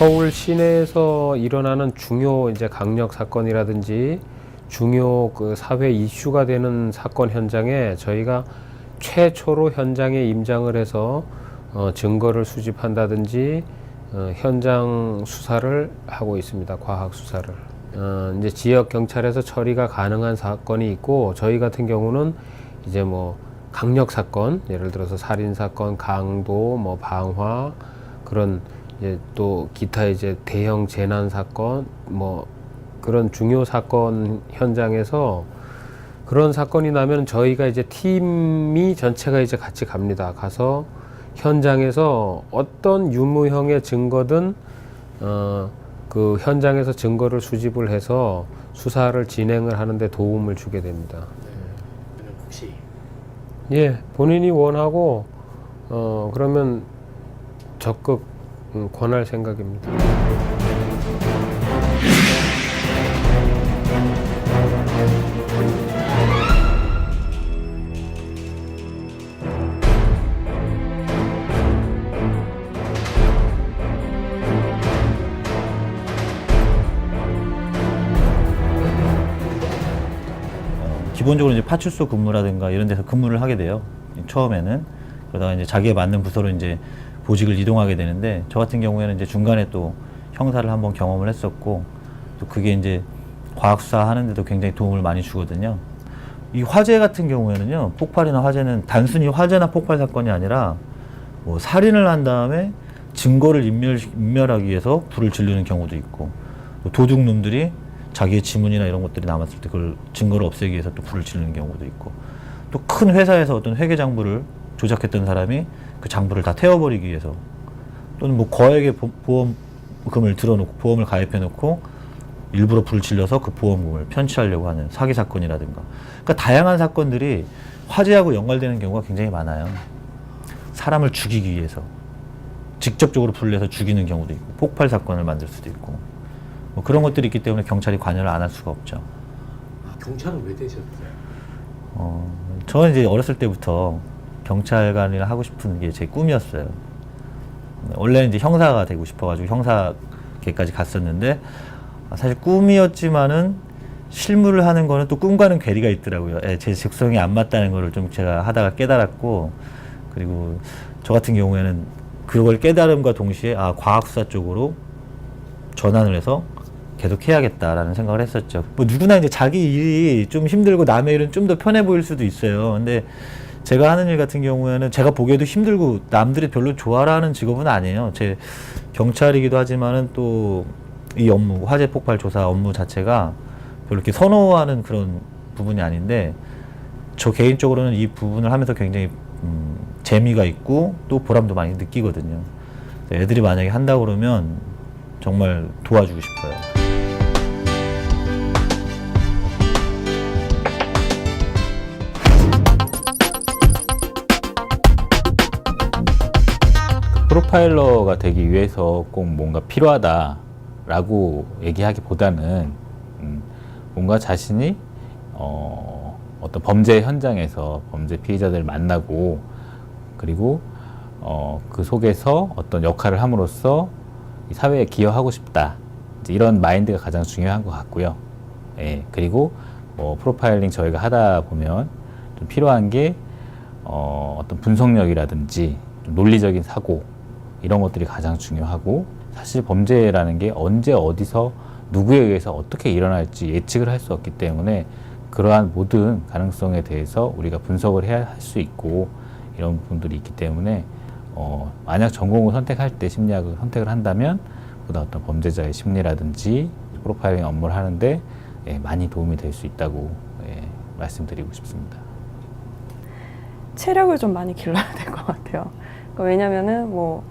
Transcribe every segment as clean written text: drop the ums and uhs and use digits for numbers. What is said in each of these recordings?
서울 시내에서 일어나는 중요 이제 강력 사건이라든지 중요 그 사회 이슈가 되는 사건 현장에 저희가 최초로 현장에 임장을 해서 증거를 수집한다든지 현장 수사를 하고 있습니다. 과학 수사를. 이제 지역 경찰에서 처리가 가능한 사건이 있고, 저희 같은 경우는 이제 뭐 강력 사건, 예를 들어서 살인 사건, 강도, 뭐 방화, 그런 이제 또 기타 이제 대형 재난 사건, 뭐 그런 중요 사건 현장에서 그런 사건이 나면 저희가 이제 팀이 전체가 이제 같이 갑니다. 가서 현장에서 어떤 유무형의 증거든 그 현장에서 증거를 수집을 해서 수사를 진행을 하는데 도움을 주게 됩니다. 네. 혹시 예, 본인이 원하고 그러면 적극 권할 생각입니다. 기본적으로 이제 파출소 근무라든가 이런 데서 근무를 하게 돼요. 처음에는. 그러다가 이제 자기에 맞는 부서로 이제 보직을 이동하게 되는데, 저 같은 경우에는 이제 중간에 또 형사를 한번 경험을 했었고, 또 그게 이제 과학수사 하는데도 굉장히 도움을 많이 주거든요. 이 화재 같은 경우에는요, 폭발이나 화재는 단순히 화재나 폭발 사건이 아니라 뭐 살인을 한 다음에 증거를 인멸하기 위해서 불을 지르는 경우도 있고, 또 도둑놈들이 자기의 지문이나 이런 것들이 남았을 때 그걸 증거를 없애기 위해서 또 불을 지르는 경우도 있고, 또 큰 회사에서 어떤 회계 장부를 조작했던 사람이 그 장부를 다 태워버리기 위해서, 또는 뭐 거액의 보험금을 들어놓고 보험을 가입해놓고 일부러 불을 질러서 그 보험금을 편취하려고 하는 사기 사건이라든가, 그러니까 다양한 사건들이 화재하고 연관되는 경우가 굉장히 많아요. 사람을 죽이기 위해서 직접적으로 불을 내서 죽이는 경우도 있고, 폭발 사건을 만들 수도 있고, 뭐 그런 것들이 있기 때문에 경찰이 관여를 안 할 수가 없죠. 아, 경찰은 왜 되셨어요? 저는 이제 어렸을 때부터 경찰관을 하고 싶은 게 제 꿈이었어요. 원래는 이제 형사가 되고 싶어가지고 형사계까지 갔었는데, 사실 꿈이었지만은 실무를 하는 거는 또 꿈과는 괴리가 있더라고요. 제 적성에 안 맞다는 거를 좀 제가 하다가 깨달았고, 그리고 저 같은 경우에는 그걸 깨달음과 동시에 과학수사 쪽으로 전환을 해서 계속 해야겠다라는 생각을 했었죠. 뭐 누구나 이제 자기 일이 좀 힘들고 남의 일은 좀 더 편해 보일 수도 있어요. 근데 제가 하는 일 같은 경우에는 제가 보기에도 힘들고 남들이 별로 좋아하는 직업은 아니에요. 제 경찰이기도 하지만은 또 이 업무, 화재 폭발 조사 업무 자체가 별로 이렇게 선호하는 그런 부분이 아닌데, 저 개인적으로는 이 부분을 하면서 굉장히 재미가 있고 또 보람도 많이 느끼거든요. 애들이 만약에 한다고 그러면 정말 도와주고 싶어요. 프로파일러가 되기 위해서 꼭 뭔가 필요하다라고 얘기하기보다는 뭔가 자신이 어떤 범죄 현장에서 범죄 피해자들을 만나고, 그리고 그 속에서 어떤 역할을 함으로써 이 사회에 기여하고 싶다, 이제 이런 마인드가 가장 중요한 것 같고요. 예, 그리고 뭐 프로파일링 저희가 하다 보면 좀 필요한 게 어떤 분석력이라든지 좀 논리적인 사고, 이런 것들이 가장 중요하고, 사실 범죄라는 게 언제 어디서 누구에 의해서 어떻게 일어날지 예측을 할 수 없기 때문에 그러한 모든 가능성에 대해서 우리가 분석을 해야 할 수 있고, 이런 부분들이 있기 때문에 만약 전공을 선택할 때 심리학을 선택을 한다면 보다 어떤 범죄자의 심리라든지 프로파일링 업무를 하는데 많이 도움이 될 수 있다고 말씀드리고 싶습니다. 체력을 좀 많이 길러야 될 것 같아요. 왜냐면은 뭐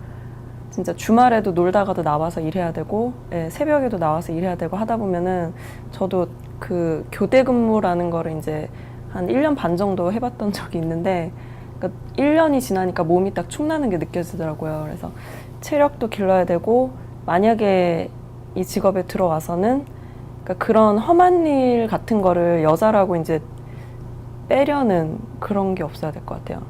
진짜 주말에도 놀다가도 나와서 일해야 되고, 새벽에도 나와서 일해야 되고 하다 보면은, 저도 그 교대 근무라는 거를 이제 한 1년 반 정도 해봤던 적이 있는데, 그러니까 1년이 지나니까 몸이 딱 축나는 게 느껴지더라고요. 그래서 체력도 길러야 되고, 만약에 이 직업에 들어와서는 그러니까 그런 험한 일 같은 거를 여자라고 이제 빼려는 그런 게 없어야 될 것 같아요.